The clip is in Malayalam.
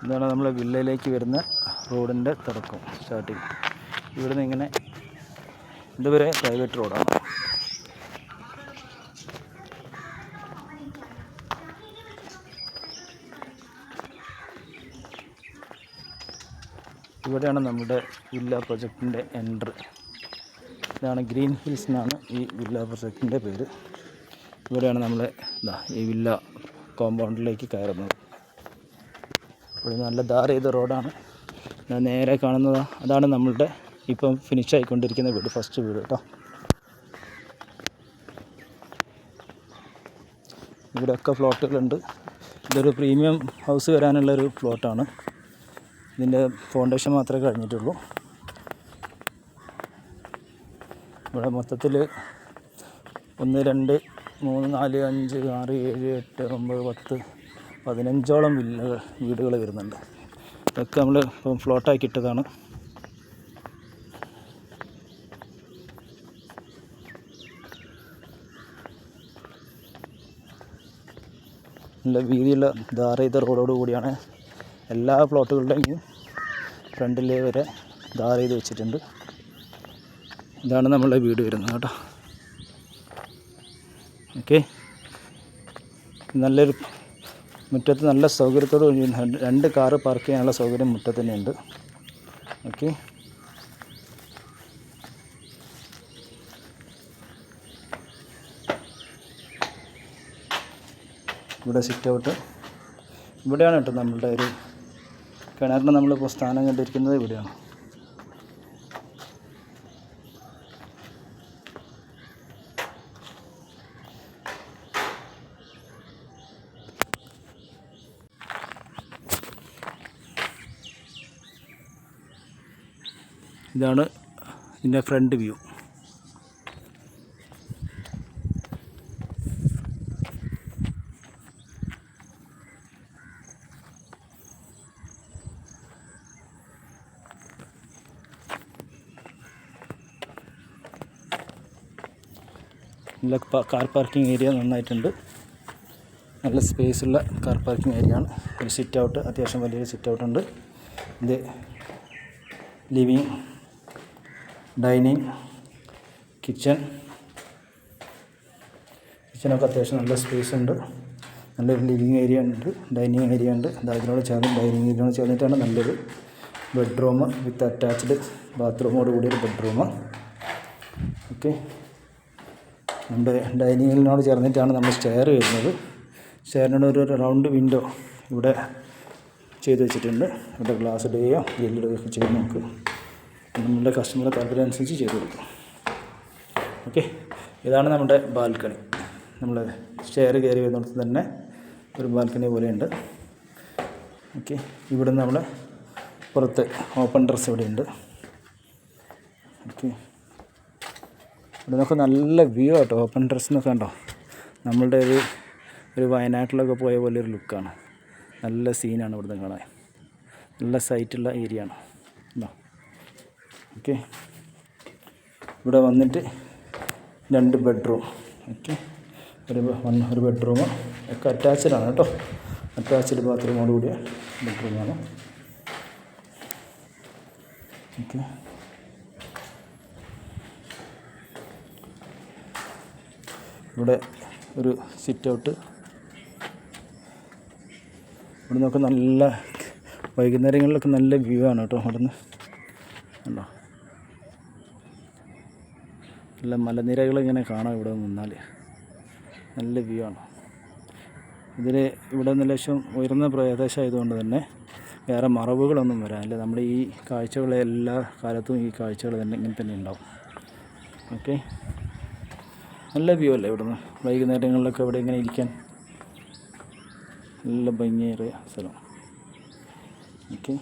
ഇതാണ് നമ്മളെ വില്ലയിലേക്ക് വരുന്ന റോഡിൻ്റെ തുടക്കം, സ്റ്റാർട്ടിങ്. ഇവിടുന്ന് ഇങ്ങനെ ഇതുവരെ പ്രൈവറ്റ് റോഡാണ്. ഇവിടെയാണ് നമ്മുടെ വില്ല പ്രൊജക്റ്റിൻ്റെ എൻട്രി. ഇതാണ് ഗ്രീൻ ഹിൽസ് എന്നാണ് ഈ വില്ല പ്രൊജക്റ്റിൻ്റെ പേര്. ഇവിടെയാണ് നമ്മൾ ഈ വില്ല കോമ്പൗണ്ടിലേക്ക് കയറുന്നത്. ഇവിടെ നല്ല ധാർ ചെയ്ത റോഡാണ്. ഞാൻ നേരെ കാണുന്നത് അതാണ് നമ്മളുടെ ഇപ്പം ഫിനിഷ് ആയിക്കൊണ്ടിരിക്കുന്ന വീട്, ഫസ്റ്റ് വീട് കേട്ടോ. ഇവിടെയൊക്കെ ഫ്ലോട്ടുകളുണ്ട്. ഇതൊരു പ്രീമിയം ഹൗസ് വരാനുള്ളൊരു പ്ലോട്ടാണ്. ഇതിൻ്റെ ഫൗണ്ടേഷൻ മാത്രമേ കഴിഞ്ഞിട്ടുള്ളൂ. ഇവിടെ മൊത്തത്തിൽ 1 2 3 4 5 6 7 8 9 10 15ഓളം വീടുകൾ വരുന്നുണ്ട്. ഇതൊക്കെ നമ്മൾ ഇപ്പം ഫ്ലോട്ടാക്കി ഇട്ടതാണ്. നല്ല വീതിയുള്ള ധാർ ചെയ്ത റോഡോട് കൂടിയാണ് എല്ലാ പ്ലോട്ടുകളുടെയും ഫ്രണ്ടിൽ വരെ ധാർ ചെയ്ത് വെച്ചിട്ടുണ്ട്. ഇതാണ് നമ്മളുടെ വീട് വരുന്നത് കേട്ടോ. ഓക്കെ, നല്ലൊരു മുറ്റത്ത് നല്ല സൗകര്യത്തോട് 2 കാറ് പാർക്ക് ചെയ്യാനുള്ള സൗകര്യം മുറ്റത്ത് തന്നെയുണ്ട്. ഓക്കെ, ഇവിടെ സിറ്റ് ഔട്ട്. ഇവിടെയാണ് കേട്ടോ നമ്മളുടെ ഒരു കിണറിന് നമ്മളിപ്പോൾ സ്ഥാനം കണ്ടിരിക്കുന്നത് ഇവിടെയാണ്. ഇതാണ് ഇതിൻ്റെ ഫ്രണ്ട് വ്യൂ. നല്ല കാർ പാർക്കിംഗ് ഏരിയ നന്നായിട്ടുണ്ട്. നല്ല സ്പേസുള്ള കാർ പാർക്കിംഗ് ഏരിയയാണ്. ഒരു സിറ്റ് ഔട്ട്, അത്യാവശ്യം വലിയൊരു സിറ്റ് ഔട്ട് ഉണ്ട്. ഇത് ലിവിങ്, ഡൈനിങ്, കിച്ചണൊക്കെ അത്യാവശ്യം നല്ല സ്പേസ് ഉണ്ട്. നല്ലൊരു ലിവിങ് ഏരിയ ഉണ്ട്, ഡൈനിങ് ഏരിയ ഉണ്ട്. അതിനോട് ചേർന്ന് ഡൈനിങ് ഏരിയയോട് ചേർന്നിട്ടാണ് നല്ലൊരു ബെഡ്റൂം വിത്ത് അറ്റാച്ച്ഡ് ബാത്റൂമോട് കൂടിയൊരു ബെഡ്റൂം. ഓക്കെ, നമ്മുടെ ഡൈനിങ്ങിനോട് ചേർന്നിട്ടാണ് നമ്മൾ സ്റ്റെയർ വരുന്നത്. സ്റ്റെയറിനോട് ഒരു റൗണ്ട് വിൻഡോ ഇവിടെ ചെയ്ത് വെച്ചിട്ടുണ്ട്. ഇവിടെ ഗ്ലാസ് ഇടുകയോ ഗ്രില്ലിടുകയൊക്കെ ചെയ്ത് നമുക്ക് നമ്മുടെ കസ്റ്റമറുടെ താല്പര്യം അനുസരിച്ച് ചെയ്ത് കൊടുക്കും. ഓക്കെ, ഇതാണ് നമ്മുടെ ബാൽക്കണി. നമ്മൾ സ്റ്റെയർ കയറി വരുന്നിടത്ത് തന്നെ ഒരു ബാൽക്കണി പോലെയുണ്ട്. ഓക്കെ, ഇവിടെ നിന്ന് നമ്മൾ പുറത്ത് ഓപ്പൺ ടെറസ് ഇവിടെയുണ്ട്. ഓക്കെ, ഇവിടെ നമുക്ക് നല്ല വ്യൂ ആട്ടോ. ഓപ്പൺ ടെറസ് എന്നൊക്കെ കണ്ടോ, നമ്മളുടെ ഒരു വയനാട്ടിലൊക്കെ പോയ പോലെ ഒരു ലുക്കാണ്. നല്ല സീനാണ് ഇവിടുന്ന് കാണാൻ. നല്ല സൈറ്റുള്ള ഏരിയ ആണ്. ഓക്കെ, ഇവിടെ വന്നിട്ട് 2 ബെഡ്റൂം. ഓക്കെ, ഒരു ബെഡ്റൂം ഒക്കെ അറ്റാച്ച്ഡാണ് കേട്ടോ. അറ്റാച്ച്ഡ് ബാത്റൂമോട് കൂടിയ ബെഡ്റൂമാണ്. ഓക്കെ, ഇവിടെ ഒരു സിറ്റ് ഔട്ട്. ഇവിടെ നിന്നൊക്കെ നല്ല വൈകുന്നേരങ്ങളിലൊക്കെ നല്ല വ്യൂ ആണ് കേട്ടോ. അവിടെ നിന്ന് കണ്ടോ, നല്ല മലനിരകൾ ഇങ്ങനെ കാണാം. ഇവിടെ നിന്നാൽ നല്ല വ്യൂ ആണ്. ഇവിടെ നിന്ന് ലക്ഷം ഉയർന്ന പ്രദേശമായതുകൊണ്ട് തന്നെ വേറെ മറവുകളൊന്നും വരാനില്ല. നമ്മുടെ ഈ കാഴ്ചകൾ എല്ലാ കാലത്തും ഈ കാഴ്ചകൾ തന്നെ ഇങ്ങനെ തന്നെ ഉണ്ടാവും. ഓക്കെ, നല്ല വ്യൂ അല്ലേ ഇവിടുന്ന് വൈകുന്നേരങ്ങളിലൊക്കെ ഇവിടെ ഇങ്ങനെ ഇരിക്കാൻ നല്ല ഭംഗിയേറിയ സ്ഥലം. ഓക്കെ.